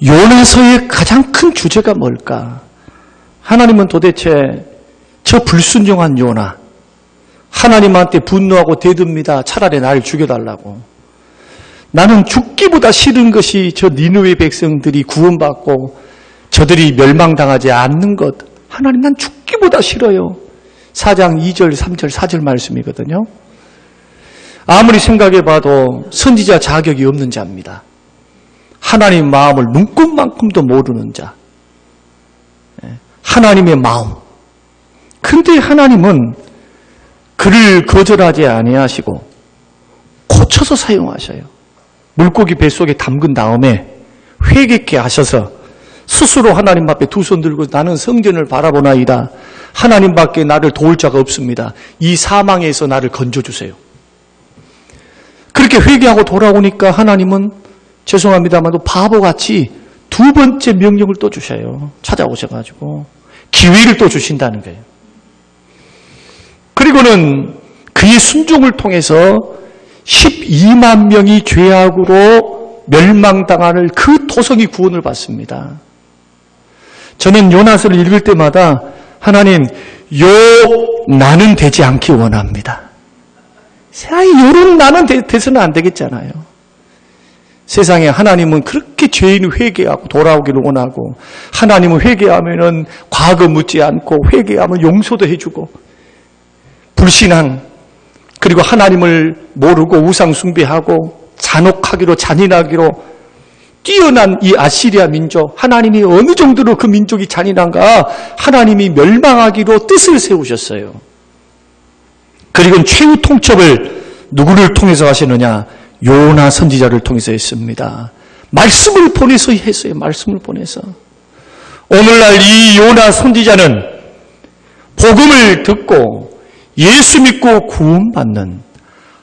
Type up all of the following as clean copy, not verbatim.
요나서의 가장 큰 주제가 뭘까? 하나님은 도대체 저 불순종한 요나, 하나님한테 분노하고 대듭니다. 차라리 나를 죽여달라고. 나는 죽기보다 싫은 것이 저 니느웨 백성들이 구원받고 저들이 멸망당하지 않는 것. 하나님, 난 죽기보다 싫어요. 4장 2절, 3절, 4절 말씀이거든요. 아무리 생각해봐도 선지자 자격이 없는 자입니다. 하나님 마음을 눈꼽만큼도 모르는 자. 하나님의 마음. 근데 하나님은 그를 거절하지 아니하시고 고쳐서 사용하셔요. 물고기 뱃속에 담근 다음에 회개케 하셔서 스스로 하나님 앞에 두 손 들고 나는 성전을 바라보나이다. 하나님밖에 나를 도울 자가 없습니다. 이 사망에서 나를 건져주세요. 그렇게 회개하고 돌아오니까 하나님은 죄송합니다만 바보같이 두 번째 명령을 또 주셔요. 찾아오셔가지고 기회를 또 주신다는 거예요. 그리고는 그의 순종을 통해서 12만 명이 죄악으로 멸망당하는 그 토성이 구원을 받습니다. 저는 요나서를 읽을 때마다 하나님, 나는 되지 않기 원합니다. 요런 나는 돼서는 안 되겠잖아요. 세상에 하나님은 그렇게 죄인이 회개하고 돌아오기를 원하고, 하나님은 회개하면은 과거 묻지 않고, 회개하면 용서도 해주고, 불신앙, 그리고 하나님을 모르고 우상 숭배하고 잔혹하기로 잔인하기로 뛰어난 이 아시리아 민족, 하나님이 어느 정도로 그 민족이 잔인한가, 하나님이 멸망하기로 뜻을 세우셨어요. 그리고 최후 통첩을 누구를 통해서 하시느냐? 요나 선지자를 통해서 했습니다. 말씀을 보내서 했어요. 말씀을 보내서. 오늘날 이 요나 선지자는 복음을 듣고 예수 믿고 구원받는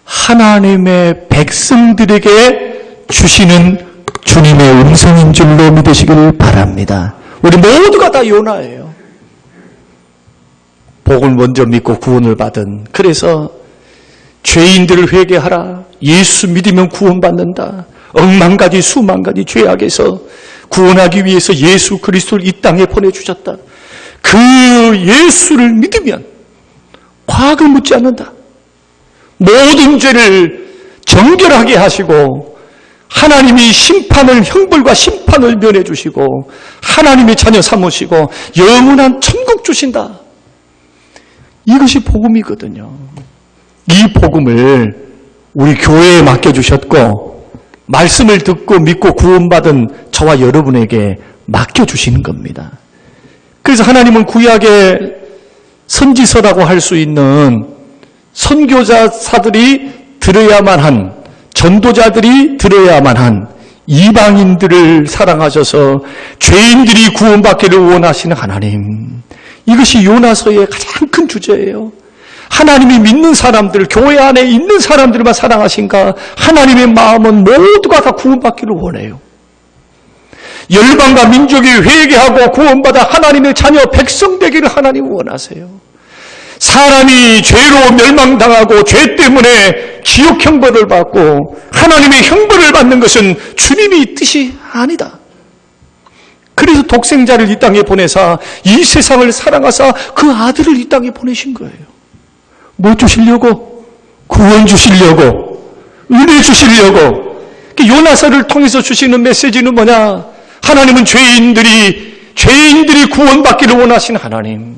하나님의 백성들에게 주시는 주님의 음성인 줄로 믿으시길 바랍니다. 우리 모두가 다 요나예요. 복을 먼저 믿고 구원을 받은, 그래서 죄인들을 회개하라. 예수 믿으면 구원받는다. 억만 가지 수만 가지 죄악에서 구원하기 위해서 예수 그리스도를 이 땅에 보내주셨다. 그 예수를 믿으면 과거 묻지 않는다. 모든 죄를 정결하게 하시고 하나님이 형벌과 심판을 면해 주시고 하나님의 자녀 삼으시고 영원한 천국 주신다. 이것이 복음이거든요. 이 복음을 우리 교회에 맡겨주셨고 말씀을 듣고 믿고 구원받은 저와 여러분에게 맡겨주시는 겁니다. 그래서 하나님은 구약의 선지서라고 할 수 있는 선교사들이 들어야만 한, 전도자들이 들어야만 한 이방인들을 사랑하셔서 죄인들이 구원받기를 원하시는 하나님. 이것이 요나서의 가장 큰 주제예요. 하나님이 믿는 사람들, 교회 안에 있는 사람들만 사랑하신가? 하나님의 마음은 모두가 다 구원받기를 원해요. 열방과 민족이 회개하고 구원받아 하나님의 자녀 백성 되기를 하나님 원하세요. 사람이 죄로 멸망당하고 죄 때문에 지옥 형벌을 받고 하나님의 형벌을 받는 것은 주님의 뜻이 아니다. 그래서 독생자를 이 땅에 보내사 이 세상을 사랑하사 그 아들을 이 땅에 보내신 거예요. 뭐 주시려고? 구원 주시려고, 은혜 주시려고. 요나서를 통해서 주시는 메시지는 뭐냐? 하나님은 죄인들이 구원받기를 원하신 하나님.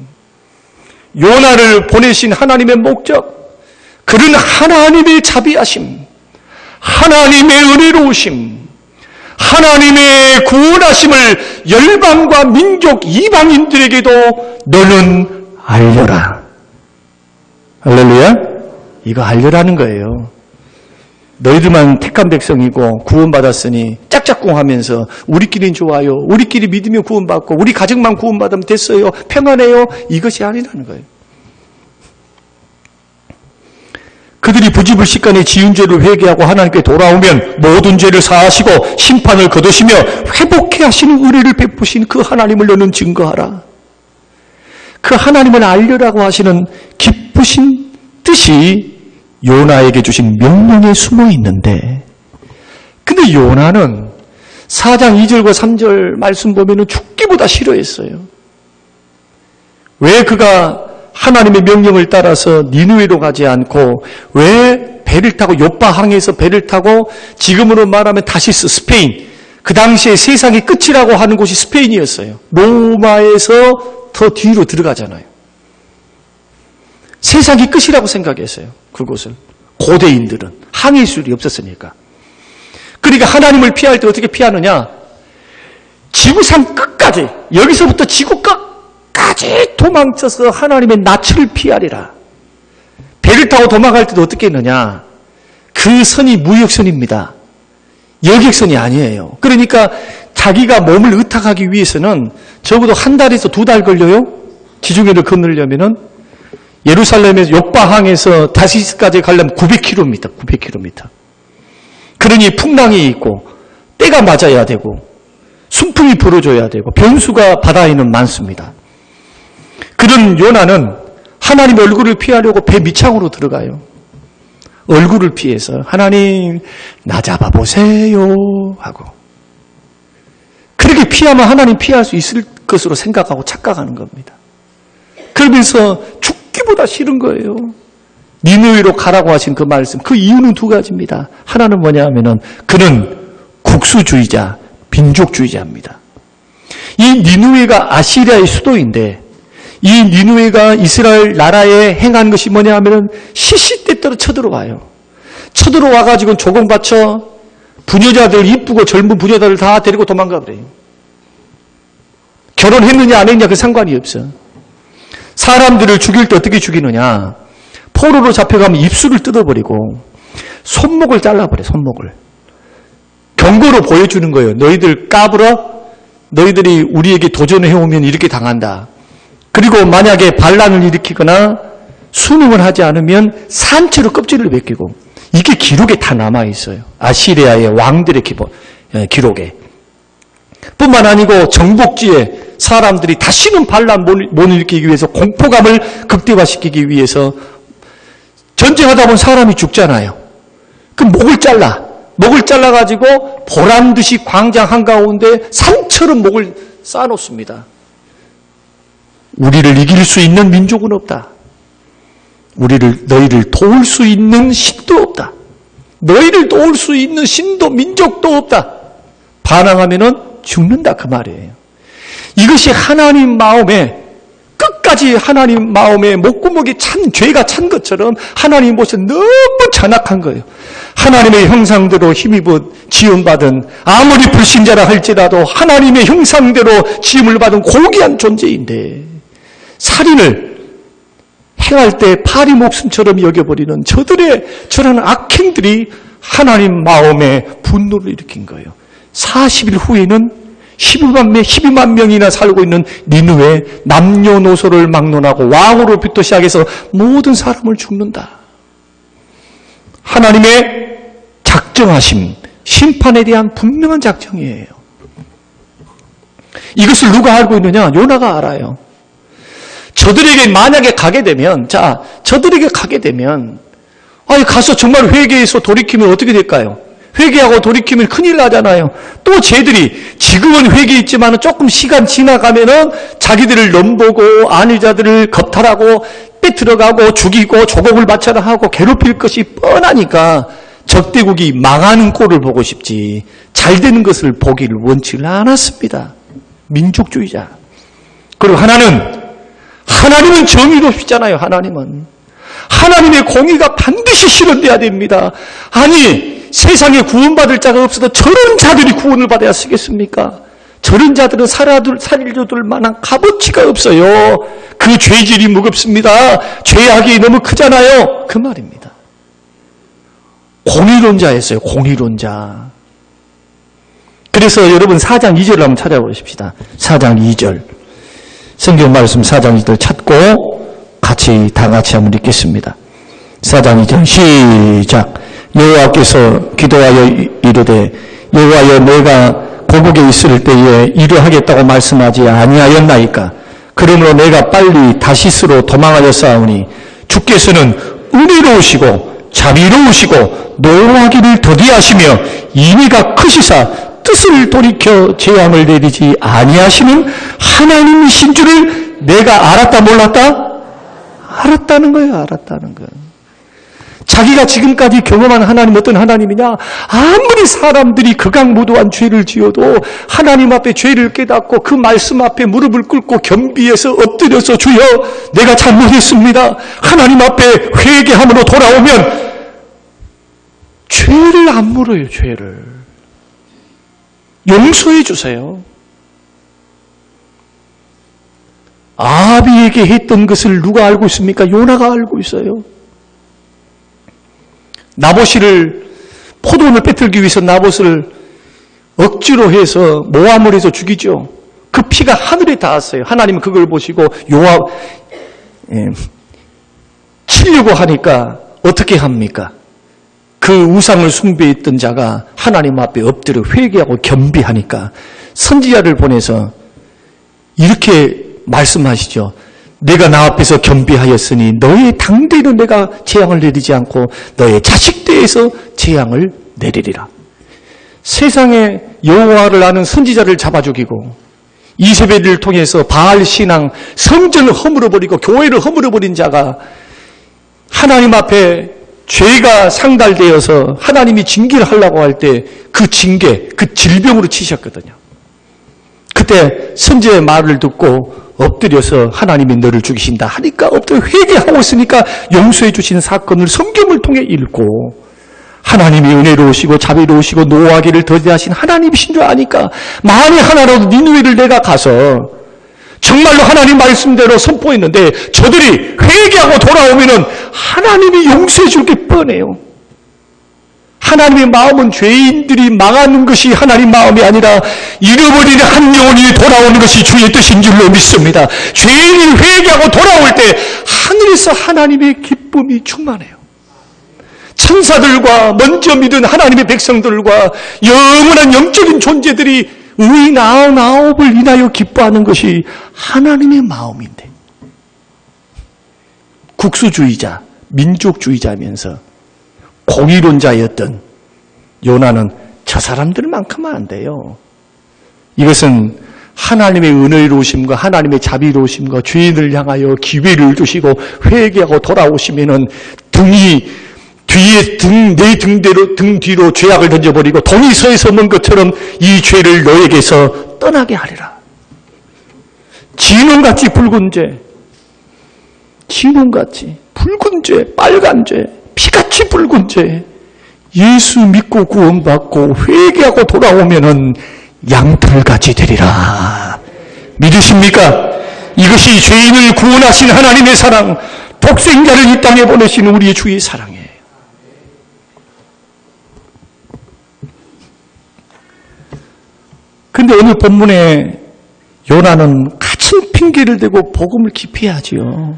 요나를 보내신 하나님의 목적, 그는 하나님의 자비하심, 하나님의 은혜로우심, 하나님의 구원하심을 열방과 민족 이방인들에게도 너는 알려라. 할렐루야. 이거 알려라는 거예요. 너희들만 택한 백성이고 구원받았으니 짝짝꿍하면서 우리끼리는 좋아요, 우리끼리 믿으면 구원받고 우리 가정만 구원받으면 됐어요, 평안해요, 이것이 아니라는 거예요. 그들이 부지불식간에 지은 죄를 회개하고 하나님께 돌아오면 모든 죄를 사하시고 심판을 거두시며 회복해 하시는 은혜를 베푸신 그 하나님을 너는 증거하라. 그 하나님을 알려라고 하시는 기쁘신 뜻이 요나에게 주신 명령에 숨어 있는데, 근데 요나는 4장 2절과 3절 말씀 보면은 죽기보다 싫어했어요. 왜 그가 하나님의 명령을 따라서 니느웨로 가지 않고 왜 배를 타고 요파항에서 배를 타고 지금으로 말하면 다시스 스페인, 그 당시에 세상의 끝이라고 하는 곳이 스페인이었어요. 로마에서 더 뒤로 들어가잖아요. 세상이 끝이라고 생각했어요. 그곳을. 고대인들은 항해술이 없었으니까. 그러니까 하나님을 피할 때 어떻게 피하느냐? 지구상 끝까지, 여기서부터 지구 끝까지 도망쳐서 하나님의 낯을 피하리라. 배를 타고 도망갈 때도 어떻게 했느냐? 그 선이 무역선입니다. 여객선이 아니에요. 그러니까 자기가 몸을 의탁하기 위해서는 적어도 한 달에서 2달 걸려요. 지중해를 건너려면은 예루살렘에서 요파항에서 다시스까지 가려면 900km, 900km. 그러니 풍랑이 있고 때가 맞아야 되고 순풍이 불어줘야 되고 변수가 바다에는 많습니다. 그런 요나는 하나님의 얼굴을 피하려고 배 밑창으로 들어가요. 얼굴을 피해서 하나님 나 잡아보세요 하고 그렇게 피하면 하나님 피할 수 있을 것으로 생각하고 착각하는 겁니다. 그러면서 죽기보다 싫은 거예요. 니느웨로 가라고 하신 그 말씀, 그 이유는 2가지입니다. 하나는 뭐냐 하면은 그는 국수주의자, 민족주의자입니다. 이 니느웨가 아시리아의 수도인데 이 니느웨가 이스라엘 나라에 행한 것이 뭐냐 하면은 시시때때로 쳐들어와요. 쳐들어와가지고 조공 바쳐 부녀자들, 이쁘고 젊은 부녀자들 다 데리고 도망가 버려요. 결혼했느냐 안 했느냐 그 상관이 없어. 사람들을 죽일 때 어떻게 죽이느냐? 포로로 잡혀가면 입술을 뜯어버리고 손목을 잘라버려. 손목을. 경고로 보여주는 거예요. 너희들 까불어? 너희들이 우리에게 도전해오면 이렇게 당한다. 그리고 만약에 반란을 일으키거나 순응을 하지 않으면 산채로 껍질을 벗기고 이게 기록에 다 남아있어요. 아시리아의 왕들의 기록에. 뿐만 아니고 정복지에 사람들이 다시는 반란 못 일으키기 위해서 공포감을 극대화시키기 위해서 전쟁하다 보면 사람이 죽잖아요. 그럼 목을 잘라가지고 보란듯이 광장 한가운데 산처럼 목을 쌓아놓습니다. 우리를 이길 수 있는 민족은 없다. 너희를 도울 수 있는 신도 없다. 너희를 도울 수 있는 신도 민족도 없다. 반항하면은 죽는다 그 말이에요. 이것이 하나님 마음에 끝까지 하나님 마음에 목구멍이 죄가 찬 것처럼 하나님 모습 너무 잔악한 거예요. 하나님의 형상대로 힘입어 지음받은 아무리 불신자라 할지라도 하나님의 형상대로 지음을 받은 고귀한 존재인데 살인을 행할 때 파리 목숨처럼 여겨버리는 저런 악행들이 하나님 마음에 분노를 일으킨 거예요. 40일 후에는 12만 명이나 살고 있는 니느웨 남녀노소를 막론하고 왕으로부터 시작해서 모든 사람을 죽는다. 하나님의 작정하심, 심판에 대한 분명한 작정이에요. 이것을 누가 알고 있느냐? 요나가 알아요. 저들에게 만약에 가게 되면 가서 정말 회개해서 돌이키면 어떻게 될까요? 회개하고 돌이키면 큰일 나잖아요. 또 쟤들이 지금은 회개했지만 조금 시간 지나가면은 자기들을 넘보고 안위자들을 겁탈하고 빼들어가고 죽이고 조공을 바쳐라 하고 괴롭힐 것이 뻔하니까 적대국이 망하는 꼴을 보고 싶지 잘 되는 것을 보기를 원치를 않았습니다. 민족주의자. 그리고 하나님은 정의롭시잖아요. 하나님의 공의가 반드시 실현돼야 됩니다. 아니 세상에 구원받을 자가 없어도 저런 자들이 구원을 받아야 쓰겠습니까? 저런 자들은 살려둘 만한 값어치가 없어요. 그 죄질이 무겁습니다. 죄악이 너무 크잖아요. 그 말입니다. 공의론자였어요. 공의론자. 그래서 여러분 4장 2절을 한번 찾아보십시다. 4장 2절. 성경 말씀 4장 2절 찾고 다 같이 한번 읽겠습니다. 4장 2절 시작. 여호와께서 기도하여 이르되 여호와여 내가 고국에 있을 때에 이러하겠다고 말씀하지 아니하였나이까. 그러므로 내가 빨리 다시스로 도망하였사오니 주께서는 은혜로우시고 자비로우시고 노하기를 더디하시며 인의가 크시사 뜻을 돌이켜 재앙을 내리지 아니하시는 하나님이신 줄을 내가 알았다 몰랐다? 알았다는 거예요. 알았다는 거예요. 자기가 지금까지 경험한 하나님 어떤 하나님이냐? 아무리 사람들이 극악무도한 죄를 지어도 하나님 앞에 죄를 깨닫고 그 말씀 앞에 무릎을 꿇고 겸비해서 엎드려서 주여 내가 잘못했습니다. 하나님 앞에 회개함으로 돌아오면 죄를 안 물어요. 죄를. 용서해 주세요. 아비에게 했던 것을 누가 알고 있습니까? 요나가 알고 있어요. 나봇을 포도원을 빼들기 위해서 나봇을 억지로 해서 모함을 해서 죽이죠. 그 피가 하늘에 닿았어요. 하나님은 그걸 보시고 치려고 하니까 어떻게 합니까? 그 우상을 숭배했던 자가 하나님 앞에 엎드려 회개하고 겸비하니까 선지자를 보내서 이렇게 말씀하시죠. 내가 나 앞에서 겸비하였으니 너의 당대로 내가 재앙을 내리지 않고 너의 자식 대에서 재앙을 내리리라. 세상에 여호와를 아는 선지자를 잡아 죽이고 이세벨을 통해서 바알 신앙, 성전을 허물어버리고 교회를 허물어버린 자가 하나님 앞에 죄가 상달되어서 하나님이 징계를 하려고 할 때 그 징계, 그 질병으로 치셨거든요. 그때 선지자의 말을 듣고 엎드려서 하나님이 너를 죽이신다 하니까 엎드려 회개하고 있으니까 용서해 주신 사건을 성경을 통해 읽고 하나님이 은혜로우시고 자비로우시고 노하기를 더디하신 하나님이신 줄 아니까 만에 하나라도 니느웨를 내가 가서 정말로 하나님 말씀대로 선포했는데 저들이 회개하고 돌아오면은 하나님이 용서해 줄 게 뻔해요. 하나님의 마음은 죄인들이 망하는 것이 하나님 마음이 아니라 잃어버린 한 영혼이 돌아오는 것이 주의 뜻인 줄로 믿습니다. 죄인이 회개하고 돌아올 때 하늘에서 하나님의 기쁨이 충만해요. 천사들과 먼저 믿은 하나님의 백성들과 영원한 영적인 존재들이 의인 99을 인하여 기뻐하는 것이 하나님의 마음인데 국수주의자, 민족주의자면서 공의론자였던 요나는 저 사람들만큼은 안 돼요. 이것은 하나님의 은혜로우심과 하나님의 자비로우심과 죄인을 향하여 기회를 주시고 회개하고 돌아오시면은 내 등 뒤로 죄악을 던져버리고 동이 서에 서는 것처럼 이 죄를 너에게서 떠나게 하리라. 진홍같이 붉은 죄, 진홍같이 붉은 죄, 빨간 죄, 피같이 붉은 죄, 예수 믿고 구원받고 회개하고 돌아오면은 양털같이 되리라. 믿으십니까? 이것이 죄인을 구원하신 하나님의 사랑, 독생자를 이 땅에 보내신 우리의 주의 사랑이에요. 근데 오늘 본문에 요나는 같은 핑계를 대고 복음을 기피하지요.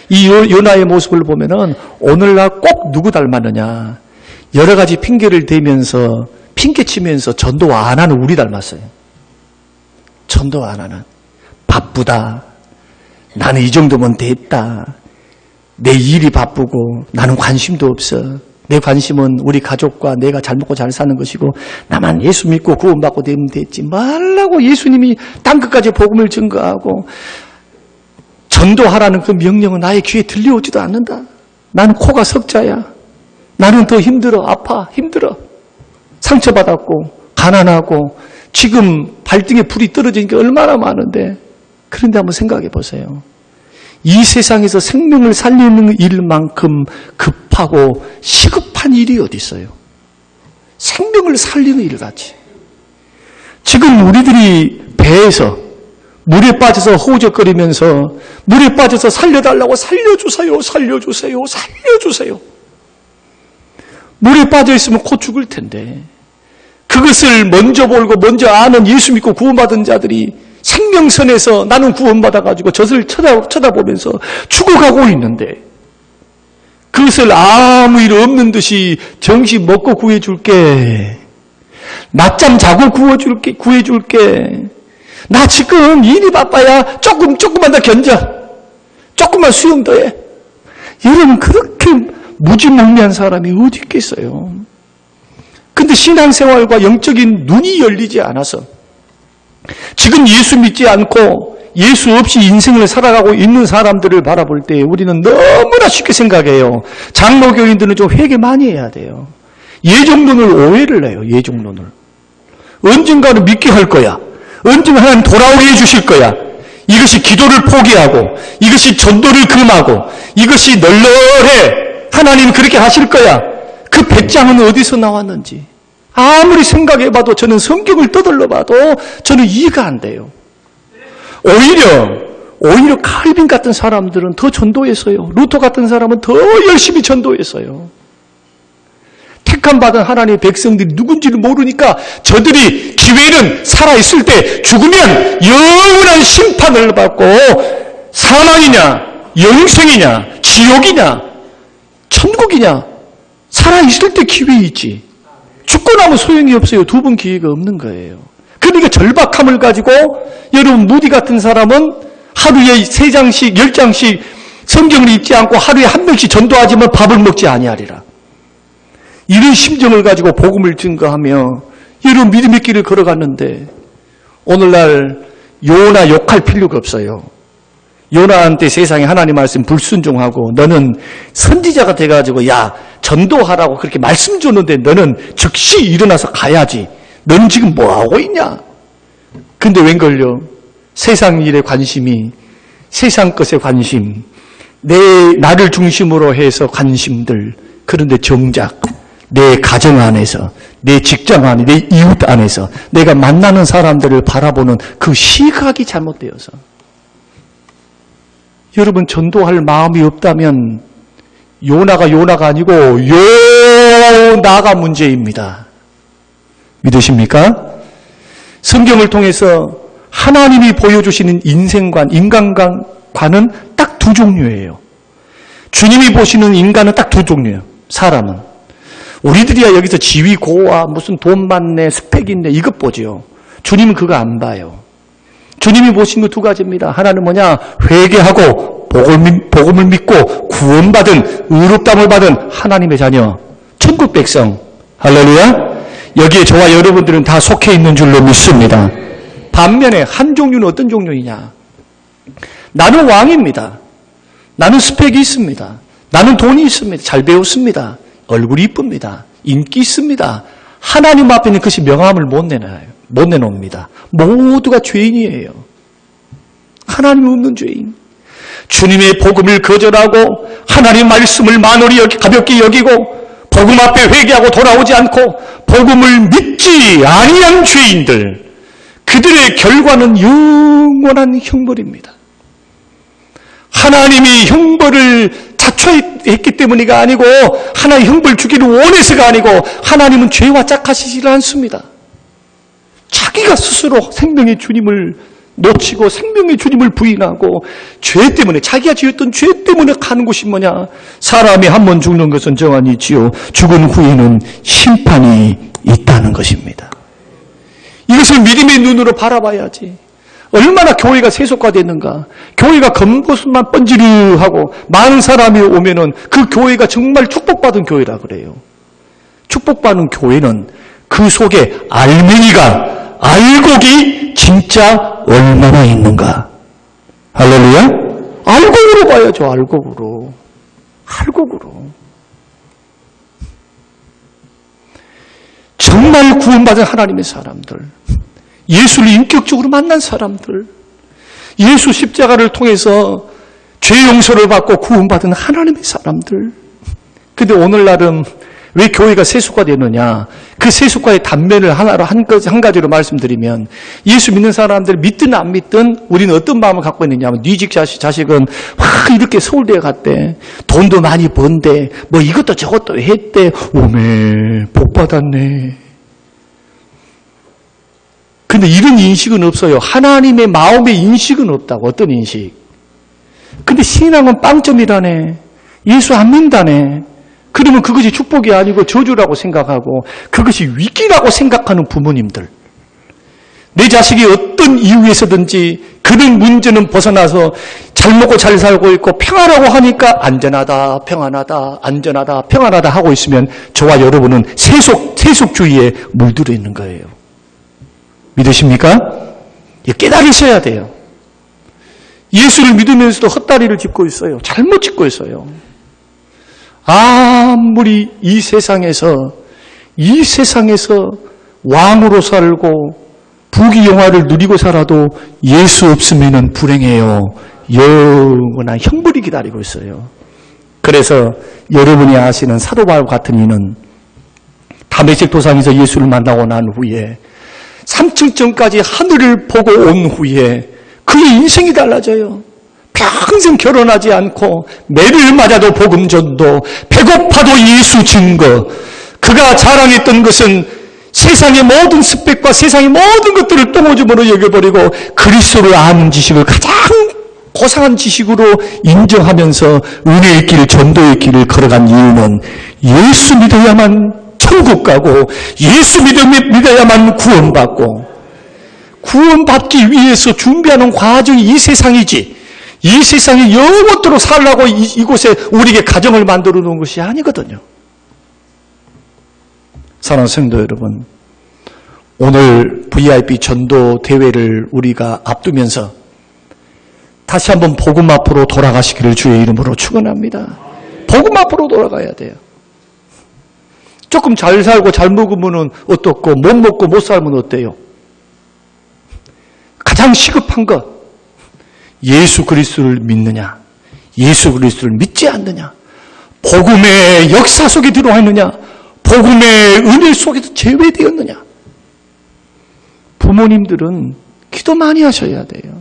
이 요나의 모습을 보면은 오늘날 꼭 누구 닮았느냐. 여러 가지 핑계를 대면서 핑계치면서 전도 안 하는 우리 닮았어요. 전도 안 하는. 바쁘다. 나는 이 정도면 됐다. 내 일이 바쁘고 나는 관심도 없어. 내 관심은 우리 가족과 내가 잘 먹고 잘 사는 것이고 나만 예수 믿고 구원받고 되면 됐지. 말라고 예수님이 땅끝까지 복음을 증거하고 전도하라는 그 명령은 나의 귀에 들려오지도 않는다. 나는 코가 석자야. 나는 더 힘들어. 아파. 힘들어. 상처받았고 가난하고 지금 발등에 불이 떨어지는 게 얼마나 많은데 그런데 한번 생각해 보세요. 이 세상에서 생명을 살리는 일만큼 급하고 시급한 일이 어디 있어요? 생명을 살리는 일같이. 지금 우리들이 배에서 물에 빠져서 호적거리면서 물에 빠져서 살려달라고 살려주세요, 살려주세요, 살려주세요. 물에 빠져있으면 곧 죽을 텐데 그것을 먼저 보고 먼저 아는 예수 믿고 구원받은 자들이 생명선에서 나는 구원받아가지고 젖을 쳐다보면서 죽어가고 있는데 그것을 아무 일 없는 듯이 정신 먹고 구해줄게. 낮잠 자고 구해줄게. 나 지금 일이 바빠야 조금만 더 견뎌. 조금만 수용 더 해. 여러분 그렇게 무지몽매한 사람이 어디 있겠어요. 근데 신앙생활과 영적인 눈이 열리지 않아서 지금 예수 믿지 않고 예수 없이 인생을 살아가고 있는 사람들을 바라볼 때 우리는 너무나 쉽게 생각해요. 장로교인들은 좀 회개 많이 해야 돼요. 예정론을 오해를 해요. 예정론을. 언젠가는 믿게 할 거야. 언젠가 하나님 돌아오게 해주실 거야. 이것이 기도를 포기하고 이것이 전도를 금하고 이것이 널널해. 하나님 그렇게 하실 거야. 그 배짱은 어디서 나왔는지 아무리 생각해봐도 저는 성경을 떠들러봐도 저는 이해가 안 돼요. 오히려 칼빈 같은 사람들은 더 전도했어요. 루터 같은 사람은 더 열심히 전도했어요. 택함받은 하나님의 백성들이 누군지를 모르니까 저들이 기회는 살아있을 때 죽으면 영원한 심판을 받고 사망이냐 영생이냐 지옥이냐 천국이냐 살아있을 때 기회 있지. 죽고 나면 소용이 없어요. 두 번 기회가 없는 거예요. 그러니까 절박함을 가지고 여러분 무디 같은 사람은 하루에 3장씩 10장씩 성경을 읽지 않고 하루에 한 명씩 전도하지만 밥을 먹지 아니하리라. 이런 심정을 가지고 복음을 증거하며 여러분 믿음의 길을 걸어갔는데 오늘날 요나 욕할 필요가 없어요. 요나한테 세상에 하나님 말씀 불순종하고 너는 선지자가 돼가지고 야 전도하라고 그렇게 말씀 줬는데 너는 즉시 일어나서 가야지. 넌 지금 뭐하고 있냐? 근데 웬걸요? 세상 일에 관심이 세상 것에 관심 나를 중심으로 해서 관심들 그런데 정작 내 가정 안에서 내 직장 안에 내 이웃 안에서 내가 만나는 사람들을 바라보는 그 시각이 잘못되어서 여러분 전도할 마음이 없다면 요나가 아니고 요나가 문제입니다. 믿으십니까? 성경을 통해서 하나님이 보여주시는 인생관, 인간관은 딱 두 종류예요. 주님이 보시는 인간은 딱 두 종류예요. 사람은. 우리들이야 여기서 지위 고와 무슨 돈 많네 스펙 있네 이것 보죠. 주님은 그거 안 봐요. 주님이 보신 거 두 가지입니다. 하나는 뭐냐? 회개하고 복음을 믿고 구원받은 의롭다함을 받은 하나님의 자녀 천국 백성. 할렐루야. 여기에 저와 여러분들은 다 속해 있는 줄로 믿습니다. 반면에 한 종류는 어떤 종류이냐? 나는 왕입니다. 나는 스펙이 있습니다. 나는 돈이 있습니다. 잘 배웠습니다. 얼굴이 이쁩니다. 인기 있습니다. 하나님 앞에는 그것이 명함을 못 내놓습니다. 모두가 죄인이에요. 하나님 없는 죄인. 주님의 복음을 거절하고 하나님 말씀을 만홀히 가볍게 여기고 복음 앞에 회개하고 돌아오지 않고 복음을 믿지 아니한 죄인들, 그들의 결과는 영원한 형벌입니다. 하나님이 형벌을 자초했기 때문이가 아니고 하나님 형벌 주기를 원해서가 아니고 하나님은 죄와 짝하시지 않습니다. 자기가 스스로 생명의 주님을 놓치고 생명의 주님을 부인하고 죄 때문에 자기가 지었던 죄 때문에 가는 곳이 뭐냐? 사람이 한 번 죽는 것은 정한이 있지요. 죽은 후에는 심판이 있다는 것입니다. 이것을 믿음의 눈으로 바라봐야지. 얼마나 교회가 세속화됐는가. 교회가 겉모습만 번지르하고 많은 사람이 오면은 그 교회가 정말 축복받은 교회라 그래요. 축복받은 교회는 그 속에 알맹이가 알곡이 진짜 얼마나 있는가. 할렐루야. 알곡으로 봐야죠. 알곡으로. 정말 구원받은 하나님의 사람들, 예수를 인격적으로 만난 사람들, 예수 십자가를 통해서 죄 용서를 받고 구원받은 하나님의 사람들. 근데 오늘날은 왜 교회가 세속화되느냐? 그 세속화의 단면을 한 가지로 말씀드리면 예수 믿는 사람들 믿든 안 믿든 우리는 어떤 마음을 갖고 있느냐 하면 네 집 자식은 이렇게 서울대에 갔대. 돈도 많이 번대. 뭐 이것도 저것도 했대. 오메 복 받았네. 근데 이런 인식은 없어요. 하나님의 마음의 인식은 없다고. 어떤 인식? 근데 신앙은 빵점이라네. 예수 안 믿다네. 그러면 그것이 축복이 아니고 저주라고 생각하고 그것이 위기라고 생각하는 부모님들. 내 자식이 어떤 이유에서든지 그런 문제는 벗어나서 잘 먹고 잘 살고 있고 평안하고 하니까 안전하다, 평안하다, 안전하다, 평안하다 하고 있으면 저와 여러분은 세속주의에 물들어 있는 거예요. 믿으십니까? 깨달으셔야 돼요. 예수를 믿으면서도 헛다리를 짚고 있어요. 잘못 짚고 있어요. 아무리 이 세상에서 왕으로 살고 부귀영화를 누리고 살아도 예수 없으면 불행해요. 영원한 형벌이 기다리고 있어요. 그래서 여러분이 아시는 사도 바울 같은 이는 다메섹 도상에서 예수를 만나고 난 후에 3층전까지 하늘을 보고 온 후에 그의 인생이 달라져요. 평생 결혼하지 않고 매를 맞아도 복음 전도, 배고파도 예수 증거. 그가 자랑했던 것은 세상의 모든 스펙과 세상의 모든 것들을 똥오줌으로 여겨버리고 그리스도를 아는 지식을 가장 고상한 지식으로 인정하면서 은혜의 길, 전도의 길을 걸어간 이유는 예수 믿어야만 천국 가고 예수 믿어야만 구원받고 구원받기 위해서 준비하는 과정이 이 세상이지 이 세상에 영원토록 살라고 이곳에 우리에게 가정을 만들어 놓은 것이 아니거든요. 사랑하는 성도 여러분, 오늘 VIP 전도 대회를 우리가 앞두면서 다시 한번 복음 앞으로 돌아가시기를 주의 이름으로 축원합니다. 복음 앞으로 돌아가야 돼요. 조금 잘 살고 잘 먹으면 어떻고 못 먹고 못 살면 어때요? 가장 시급한 것, 예수 그리스도를 믿느냐, 예수 그리스도를 믿지 않느냐, 복음의 역사 속에 들어와 있느냐, 복음의 은혜 속에서 제외되었느냐. 부모님들은 기도 많이 하셔야 돼요.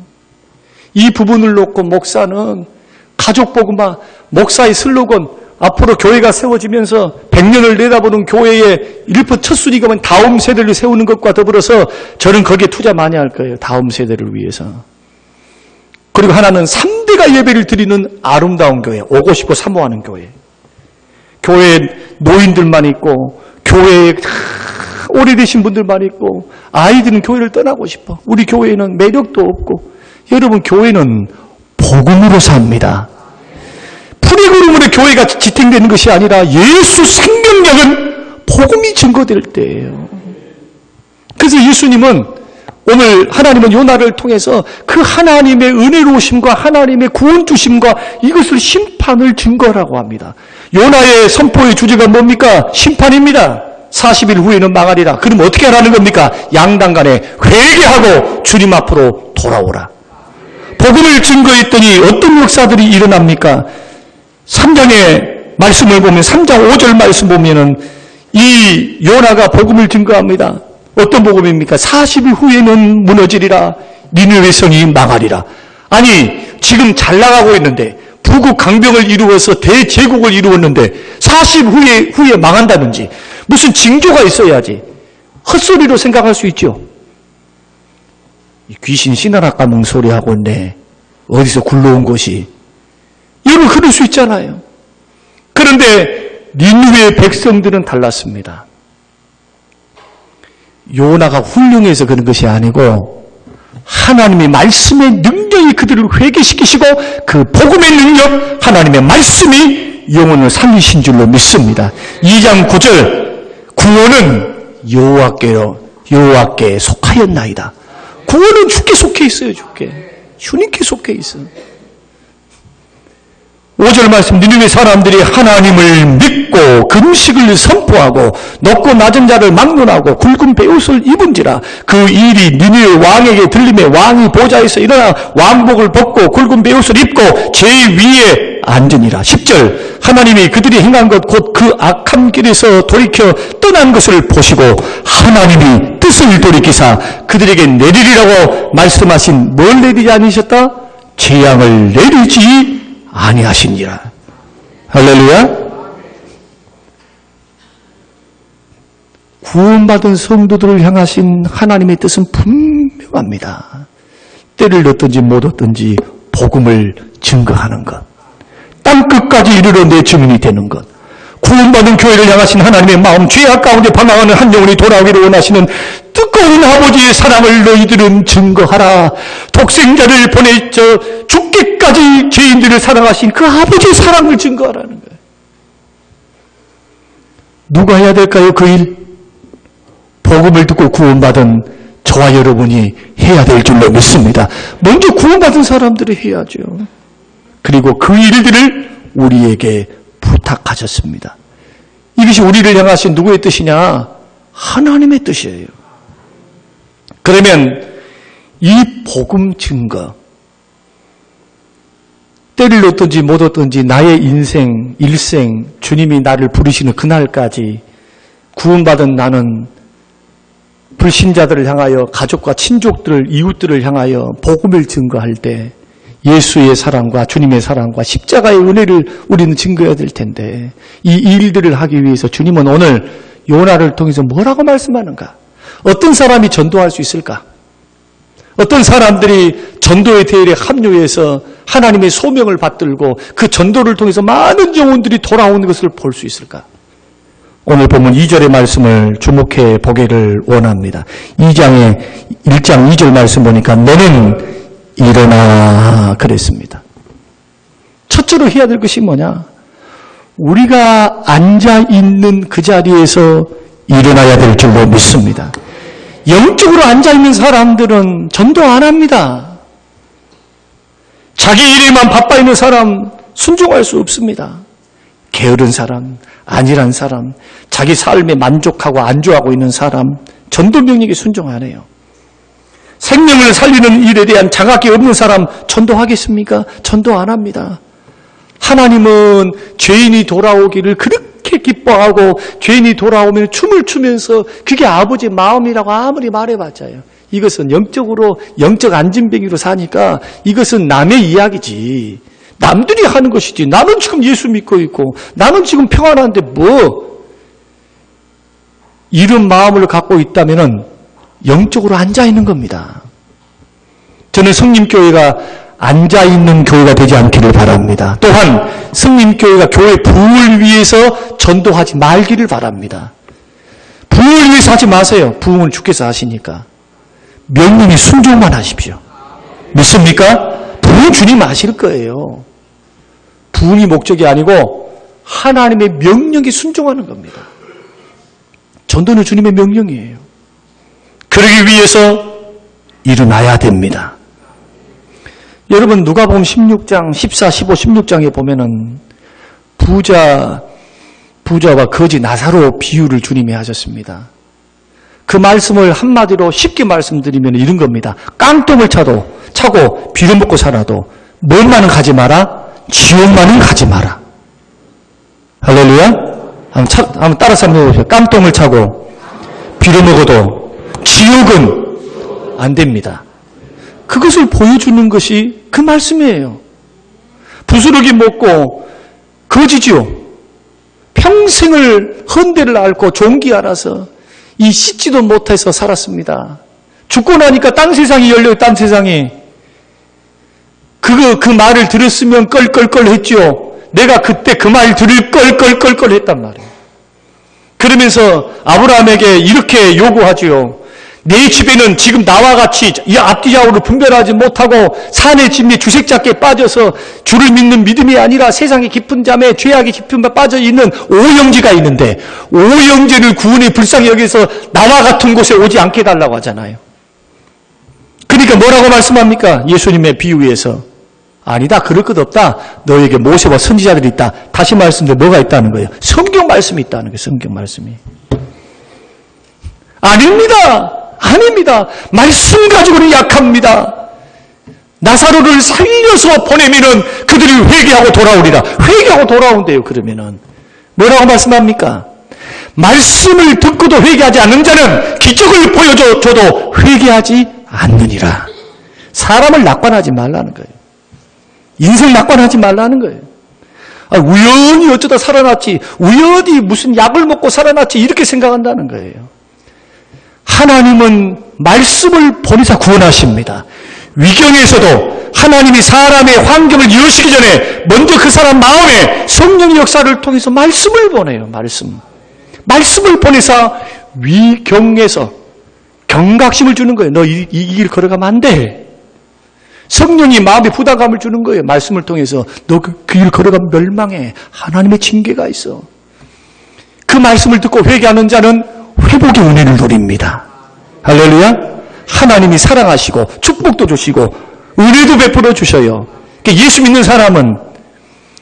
이 부분을 놓고 목사는 가족 복음화, 목사의 슬로건, 앞으로 교회가 세워지면서 100년을 내다보는 교회의 일부 첫 순위가 다음 세대를 세우는 것과 더불어서 저는 거기에 투자 많이 할 거예요. 다음 세대를 위해서. 그리고 하나는 3대가 예배를 드리는 아름다운 교회, 오고 싶고 사모하는 교회. 교회에 노인들만 있고 교회에 오래되신 분들만 있고 아이들은 교회를 떠나고 싶어. 우리 교회는 매력도 없고. 여러분, 교회는 복음으로 삽니다. 프리그룹으로 교회가 지탱되는 것이 아니라 예수 생명력은 복음이 증거될 때예요. 그래서 예수님은 오늘 하나님은 요나를 통해서 그 하나님의 은혜로우심과 하나님의 구원 주심과 이것을 심판을 증거라고 합니다. 요나의 선포의 주제가 뭡니까? 심판입니다. 40일 후에는 망하리라. 그럼 어떻게 하라는 겁니까? 양당간에 회개하고 주님 앞으로 돌아오라. 복음을 증거했더니 어떤 역사들이 일어납니까? 3장의 말씀을 보면 3장 5절 말씀 보면은 이 요나가 복음을 증거합니다. 어떤 복음입니까? 40일 후에는 무너지리라. 니느웨 성이 망하리라. 아니, 지금 잘 나가고 있는데 북극 강병을 이루어서 대제국을 이루었는데 40 후에 망한다든지 무슨 징조가 있어야지. 헛소리로 생각할 수 있죠. 귀신 신하락 가문 소리하고 있네. 어디서 굴러온 것이. 여러분, 그럴 수 있잖아요. 그런데 니느웨 백성들은 달랐습니다. 요나가 훌륭해서 그런 것이 아니고 하나님의 말씀의 능력이 그들을 회개시키시고 그 복음의 능력, 하나님의 말씀이 영혼을 살리신 줄로 믿습니다. 2장 9절, 구원은 여호와께 속하였나이다. 구원은 주께 속해 있어요. 주님께 속해 있어요. 5절 말씀, 니느웨 사람들이 하나님을 믿고 금식을 선포하고 높고 낮은 자를 막론하고 굵은 베옷을 입은지라. 그 일이 니느웨 왕에게 들림에 왕이 보좌에서 일어나 왕복을 벗고 굵은 베옷을 입고 제 위에 앉으니라. 10절, 하나님이 그들이 행한 것 곧 그 악한 길에서 돌이켜 떠난 것을 보시고 하나님이 뜻을 돌이키사 그들에게 내리리라고 말씀하신 뭘 내리지 않으셨다? 재앙을 내리지 아니하시니라. 할렐루야. 구원받은 성도들을 향하신 하나님의 뜻은 분명합니다. 때를 얻든지 못 얻든지 복음을 증거하는 것, 땅끝까지 이르러 내 증인이 되는 것, 구원받은 교회를 향하신 하나님의 마음, 죄악 가운데 방황하는 한 영혼이 돌아오기를 원하시는 뜨거운 아버지의 사랑을 너희들은 증거하라. 독생자를 보내져 죽기까지 죄인들을 사랑하신 그 아버지의 사랑을 증거하라는 거예요. 누가 해야 될까요? 그 일? 복음을 듣고 구원받은 저와 여러분이 해야 될 줄로 믿습니다. 먼저 구원받은 사람들이 해야죠. 그리고 그 일들을 우리에게 부탁하셨습니다. 이것이 우리를 향하신 누구의 뜻이냐? 하나님의 뜻이에요. 그러면 이 복음 증거, 때를 얻든지 못 얻든지 나의 인생, 일생, 주님이 나를 부르시는 그날까지 구원받은 나는 불신자들을 향하여, 가족과 친족들을, 이웃들을 향하여 복음을 증거할 때 예수의 사랑과 주님의 사랑과 십자가의 은혜를 우리는 증거해야 될 텐데, 이 일들을 하기 위해서 주님은 오늘 요나를 통해서 뭐라고 말씀하는가? 어떤 사람이 전도할 수 있을까? 어떤 사람들이 전도의 대열에 합류해서 하나님의 소명을 받들고 그 전도를 통해서 많은 영혼들이 돌아오는 것을 볼 수 있을까? 오늘 보면 2절의 말씀을 주목해 보기를 원합니다. 1장 2절 말씀 보니까 너는 일어나 그랬습니다. 첫째로 해야 될 것이 뭐냐? 우리가 앉아있는 그 자리에서 일어나야 될 줄로 믿습니다. 영적으로 앉아있는 사람들은 전도 안 합니다. 자기 일에만 바빠있는 사람 순종할 수 없습니다. 게으른 사람, 안일한 사람, 자기 삶에 만족하고 안주하고 있는 사람, 전도 명령에 순종 안 해요. 생명을 살리는 일에 대한 자각이 없는 사람 전도하겠습니까? 전도 안 합니다. 하나님은 죄인이 돌아오기를 그렇게 기뻐하고 죄인이 돌아오면 춤을 추면서 그게 아버지의 마음이라고 아무리 말해봤자요. 이것은 영적 안진뱅이로 사니까 이것은 남의 이야기지. 남들이 하는 것이지. 나는 지금 예수 믿고 있고 나는 지금 평안한데 뭐. 이런 마음을 갖고 있다면 영적으로 앉아있는 겁니다. 저는 성림교회가 앉아있는 교회가 되지 않기를 바랍니다. 또한 성림교회가 교회 부흥을 위해서 전도하지 말기를 바랍니다. 부흥을 위해서 하지 마세요. 부흥은 주께서 하시니까. 명령에 순종만 하십시오. 믿습니까? 부흥 주님 아실 거예요. 부흥이 목적이 아니고 하나님의 명령에 순종하는 겁니다. 전도는 주님의 명령이에요. 그러기 위해서 일어나야 됩니다. 여러분 누가복음 16장, 14, 15, 16장에 보면은 부자와 거지 나사로 비유를 주님이 하셨습니다. 그 말씀을 한마디로 쉽게 말씀드리면 이런 겁니다. 깡통을 차고 빌어먹고 살아도 뭘만은 가지 마라? 지옥만은 가지 마라. 할렐루야? 한번 따라서 한번 해보세요. 깡통을 차고 빌어먹어도 지옥은 안 됩니다. 그것을 보여주는 것이 그 말씀이에요. 부스러기 먹고 거지지요. 평생을 헌대를 앓고 종기 알아서 이 씻지도 못해서 살았습니다. 죽고 나니까 딴 세상이 열려요. 딴 세상이. 그 말을 들었으면 껄껄껄 했죠. 내가 그때 그 말 들을 껄껄껄 했단 말이에요. 그러면서 아브라함에게 이렇게 요구하지요. 내 집에는 지금 나와 같이 이 앞뒤 좌우를 분별하지 못하고 산의 진미에 주색잡기에 빠져서 주를 믿는 믿음이 아니라 세상의 깊은 잠에 죄악의 깊은 데 빠져있는 오영지가 있는데 오영지를 구원의 불쌍히 여기서 나와 같은 곳에 오지 않게 해달라고 하잖아요. 그러니까 뭐라고 말씀합니까? 예수님의 비유에서 아니다. 그럴 것 없다. 너에게 모세와 선지자들이 있다. 다시 말씀드려 뭐가 있다는 거예요? 성경 말씀이 있다는 거예요. 성경 말씀이. 아닙니다. 아닙니다. 말씀 가지고는 약합니다. 나사로를 살려서 보내면은 그들이 회개하고 돌아오리라. 회개하고 돌아온대요. 그러면은 뭐라고 말씀합니까? 말씀을 듣고도 회개하지 않는 자는 기적을 보여줘도 회개하지 않느니라. 사람을 낙관하지 말라는 거예요. 인생 낙관하지 말라는 거예요. 우연히 어쩌다 살아났지, 우연히 무슨 약을 먹고 살아났지 이렇게 생각한다는 거예요. 하나님은 말씀을 보내사 구원하십니다. 위경에서도 하나님이 사람의 환경을 여시기 전에 먼저 그 사람 마음에 성령의 역사를 통해서 말씀을 보내요. 말씀을 보내서 위경에서 경각심을 주는 거예요. 너 이 길 걸어가면 안 돼. 성령이 마음에 부담감을 주는 거예요. 말씀을 통해서 너 그 길 걸어가면 멸망해. 하나님의 징계가 있어. 그 말씀을 듣고 회개하는 자는 회복의 은혜를 누립니다. 할렐루야. 하나님이 사랑하시고 축복도 주시고 은혜도 베풀어 주셔요. 그러니까 예수 믿는 사람은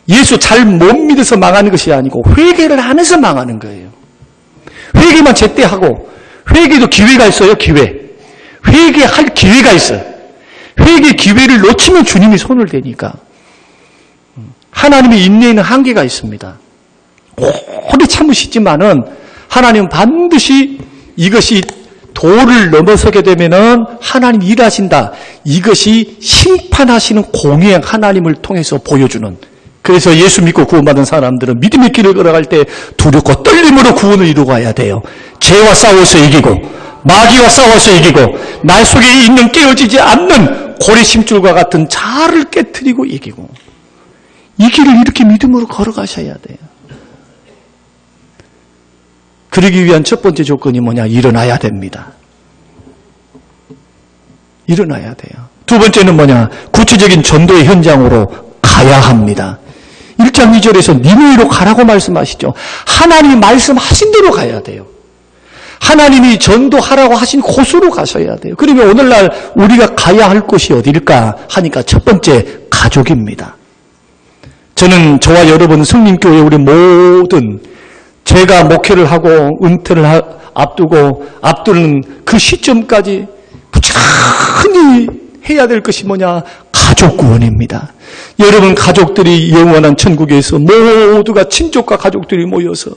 예수 잘 못 믿어서 망하는 것이 아니고 회개를 안 해서 망하는 거예요. 회개만 제때 하고, 회개도 기회가 있어요. 회개할 기회가 있어요. 회개 기회를 놓치면 주님이 손을 대니까. 하나님의 인내에는 한계가 있습니다. 오래 참으시지만은 하나님은 반드시 이것이 도를 넘어서게 되면은 하나님 일하신다. 이것이 심판하시는 공의행 하나님을 통해서 보여주는. 그래서 예수 믿고 구원받은 사람들은 믿음의 길을 걸어갈 때 두렵고 떨림으로 구원을 이루고 가야 돼요. 죄와 싸워서 이기고, 마귀와 싸워서 이기고, 날 속에 있는 깨어지지 않는 고래심줄과 같은 자아를 깨트리고 이기고, 이 길을 이렇게 믿음으로 걸어가셔야 돼요. 그러기 위한 첫 번째 조건이 뭐냐? 일어나야 됩니다. 일어나야 돼요. 두 번째는 뭐냐? 구체적인 전도의 현장으로 가야 합니다. 1장 2절에서 니느웨로 가라고 말씀하시죠. 하나님이 말씀하신 대로 가야 돼요. 하나님이 전도하라고 하신 곳으로 가셔야 돼요. 그러면 오늘날 우리가 가야 할 곳이 어디일까 하니까 첫 번째 가족입니다. 저는 저와 여러분 성림교회 우리 모든 제가 목회를 하고 은퇴를 앞두는 그 시점까지 부지런히 해야 될 것이 뭐냐? 가족 구원입니다. 여러분 가족들이 영원한 천국에서 모두가 친족과 가족들이 모여서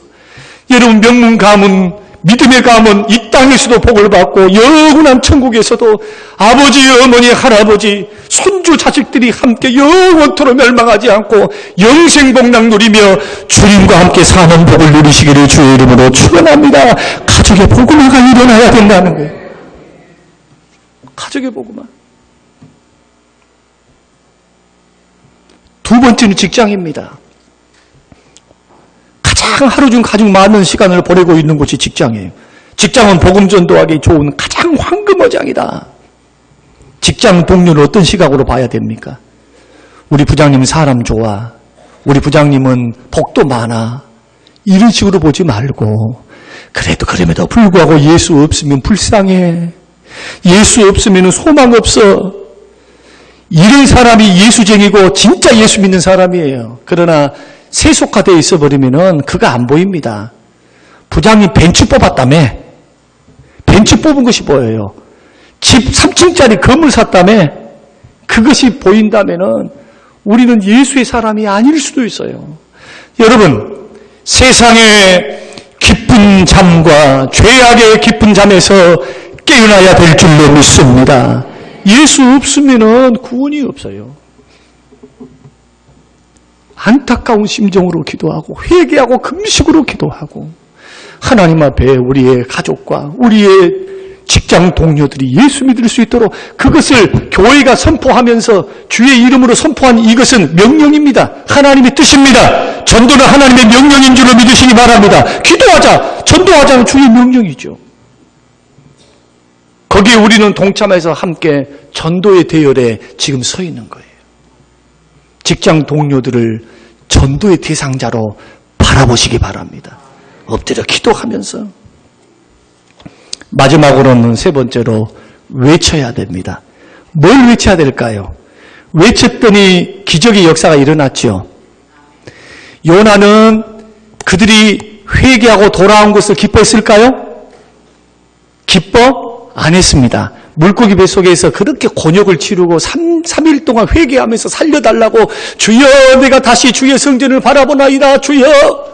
여러분 명문 가문, 믿음의 가문, 이 땅에서도 복을 받고 영원한 천국에서도 아버지, 어머니, 할아버지, 손주, 자식들이 함께 영원토록 멸망하지 않고 영생복락 누리며 주님과 함께 사는 복을 누리시기를 주의 이름으로 축원합니다. 가족의 복음화가 일어나야 된다는 거예요. 가족의 복음화. 두 번째는 직장입니다. 가장 하루 중 가장 많은 시간을 보내고 있는 곳이 직장이에요. 직장은 복음 전도하기 좋은 가장 황금어장이다. 직장 동료를 어떤 시각으로 봐야 됩니까? 우리 부장님은 사람 좋아. 우리 부장님은 복도 많아. 이런 식으로 보지 말고, 그래도 그럼에도 불구하고 예수 없으면 불쌍해. 예수 없으면 소망 없어. 이런 사람이 예수쟁이고 진짜 예수 믿는 사람이에요. 그러나 세속화되어 있어버리면은 그거 안 보입니다. 부장님 벤츠 뽑았다며. 벤츠 뽑은 것이 보여요. 집 3층짜리 건물 샀다며. 그것이 보인다면은 우리는 예수의 사람이 아닐 수도 있어요. 여러분, 세상의 깊은 잠과 죄악의 깊은 잠에서 깨어나야 될 줄로 믿습니다. 예수 없으면은 구원이 없어요. 안타까운 심정으로 기도하고 회개하고 금식으로 기도하고 하나님 앞에 우리의 가족과 우리의 직장 동료들이 예수 믿을 수 있도록 그것을 교회가 선포하면서 주의 이름으로 선포한 이것은 명령입니다. 하나님의 뜻입니다. 전도는 하나님의 명령인 줄로 믿으시기 바랍니다. 기도하자, 전도하자는 주의 명령이죠. 거기에 우리는 동참해서 함께 전도의 대열에 지금 서 있는 거예요. 직장 동료들을 전도의 대상자로 바라보시기 바랍니다. 엎드려 기도하면서. 마지막으로는 세 번째로 외쳐야 됩니다. 뭘 외쳐야 될까요? 외쳤더니 기적의 역사가 일어났죠. 요나는 그들이 회개하고 돌아온 것을 기뻐했을까요? 기뻐 안 했습니다. 물고기 뱃속에서 그렇게 곤욕을 치르고 3일 동안 회개하면서 살려달라고 주여 내가 다시 주의 성전을 바라보나이다 주여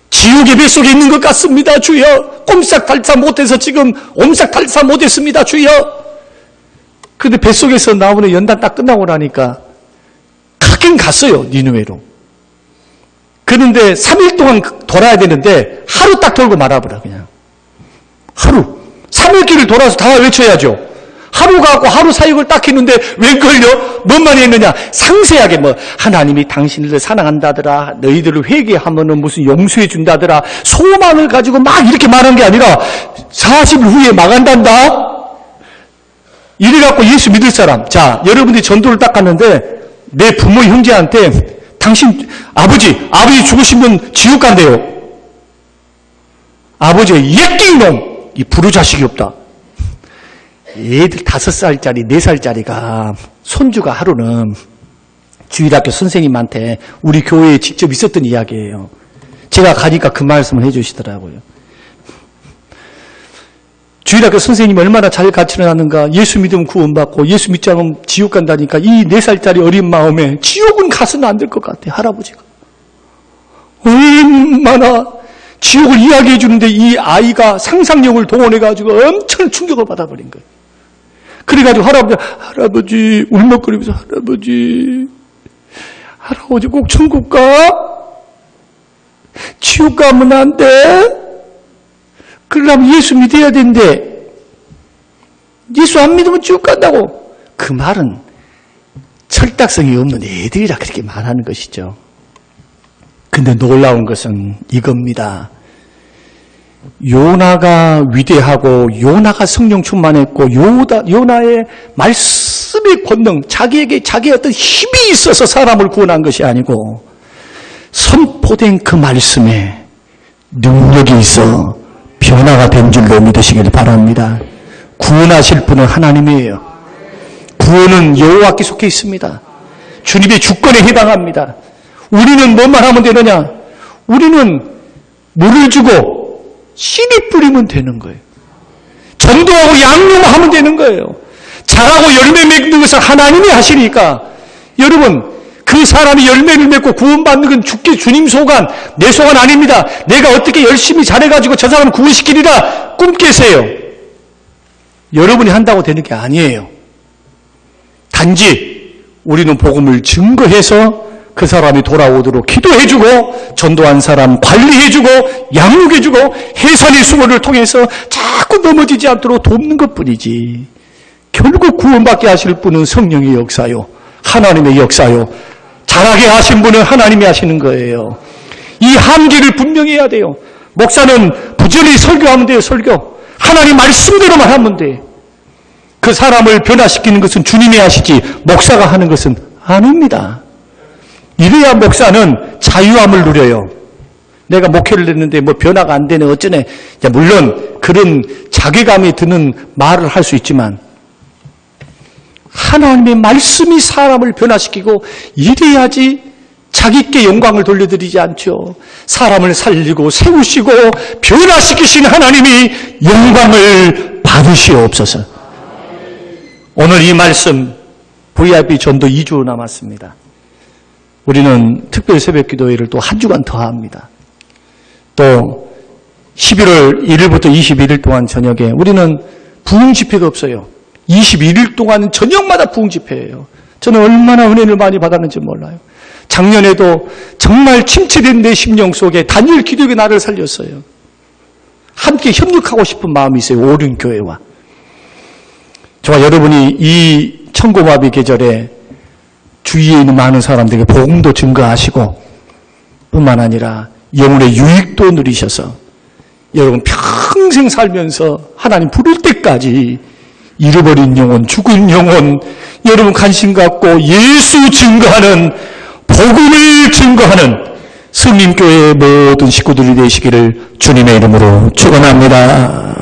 지옥의 뱃속에 있는 것 같습니다 주여 꼼짝달싹 못해서 지금 옴싹달싹 못했습니다 주여. 그런데 뱃속에서 나오는 연단 딱 끝나고 나니까 가긴 갔어요. 니느웨로. 그런데 3일 동안 돌아야 되는데 하루 딱 돌고 말아버려. 그냥 하루 3일 길을 돌아서 다 외쳐야죠. 하루 가고 하루 사역을 딱 했는데 웬걸요? 뭔만 했느냐? 상세하게 하나님이 당신들을 사랑한다더라. 너희들을 회개하면은 무슨 용서해 준다더라. 소망을 가지고 막 이렇게 말한 게 아니라 40일 후에 망한단다. 이래갖고 예수 믿을 사람. 자, 여러분들이 전도를 딱 갔는데 내 부모 형제한테 당신 아버지 죽으시면 지옥 간대요. 아버지가 예끼놈 이 부르자식이 없다. 애들 5살짜리 4살짜리가 손주가 하루는 주일학교 선생님한테 우리 교회에 직접 있었던 이야기예요. 제가 가니까 그 말씀을 해주시더라고요. 주일학교 선생님이 얼마나 잘 가르쳐놨는가. 예수 믿으면 구원받고 예수 믿지 않으면 지옥 간다니까 이 4살짜리 어린 마음에 지옥은 가서는 안 될 것 같아. 할아버지가 얼마나 지옥을 이야기해 주는데 이 아이가 상상력을 동원해가지고 엄청 충격을 받아버린 거예요. 그래가지고 할아버지 울먹거리면서 할아버지 꼭 천국 가? 지옥 가면 안 돼? 그러려면 예수 믿어야 된대. 예수 안 믿으면 지옥 간다고. 그 말은 철딱성이 없는 애들이라 그렇게 말하는 것이죠. 근데 놀라운 것은 이겁니다. 요나가 위대하고 요나가 성령 충만했고 요나의 말씀의 권능, 자기에게 자기의 어떤 힘이 있어서 사람을 구원한 것이 아니고 선포된 그 말씀에 능력이 있어 변화가 된 줄로 믿으시길 바랍니다. 구원하실 분은 하나님이에요. 구원은 여호와께 속해 있습니다. 주님의 주권에 해당합니다. 우리는 뭐만 하면 되느냐? 우리는 물을 주고 씨를 뿌리면 되는 거예요. 전도하고 양육하면 되는 거예요. 자라고 열매 맺는 것은 하나님이 하시니까 여러분 그 사람이 열매를 맺고 구원받는 건 주께 주님 소관, 내 소관 아닙니다. 내가 어떻게 열심히 잘해가지고 저 사람을 구원시키리라 꿈 깨세요. 여러분이 한다고 되는 게 아니에요. 단지 우리는 복음을 증거해서 그 사람이 돌아오도록 기도해주고 전도한 사람 관리해주고 양육해주고 해산의 수고를 통해서 자꾸 넘어지지 않도록 돕는 것뿐이지. 결국 구원받게 하실 분은 성령의 역사요. 하나님의 역사요. 잘하게 하신 분은 하나님이 하시는 거예요. 이 한계를 분명히 해야 돼요. 목사는 부지런히 설교하면 돼요. 설교. 하나님 말씀대로만 하면 돼. 그 사람을 변화시키는 것은 주님이 하시지 목사가 하는 것은 아닙니다. 이래야 목사는 자유함을 누려요. 내가 목회를 했는데 변화가 안 되네 어쩌네. 물론 그런 자괴감이 드는 말을 할 수 있지만 하나님의 말씀이 사람을 변화시키고 이래야지 자기께 영광을 돌려드리지 않죠. 사람을 살리고 세우시고 변화시키신 하나님이 영광을 받으시옵소서. 오늘 이 말씀 VIP 전도 2주 남았습니다. 우리는 특별 새벽 기도회를 또 한 주간 더 합니다. 또 11월 1일부터 21일 동안 저녁에 우리는 부흥 집회가 없어요. 21일 동안 저녁마다 부흥 집회예요. 저는 얼마나 은혜를 많이 받았는지 몰라요. 작년에도 정말 침체된 내 심령 속에 단일 기도가 나를 살렸어요. 함께 협력하고 싶은 마음이 있어요. 오륜교회와. 저와 여러분이 이 천고마비 계절에 주위에 있는 많은 사람들에게 복음도 증거하시고 뿐만 아니라 영혼의 유익도 누리셔서 여러분 평생 살면서 하나님 부를 때까지 잃어버린 영혼, 죽은 영혼 여러분 관심 갖고 예수 증거하는 복음을 증거하는 성림교회의 모든 식구들이 되시기를 주님의 이름으로 축원합니다.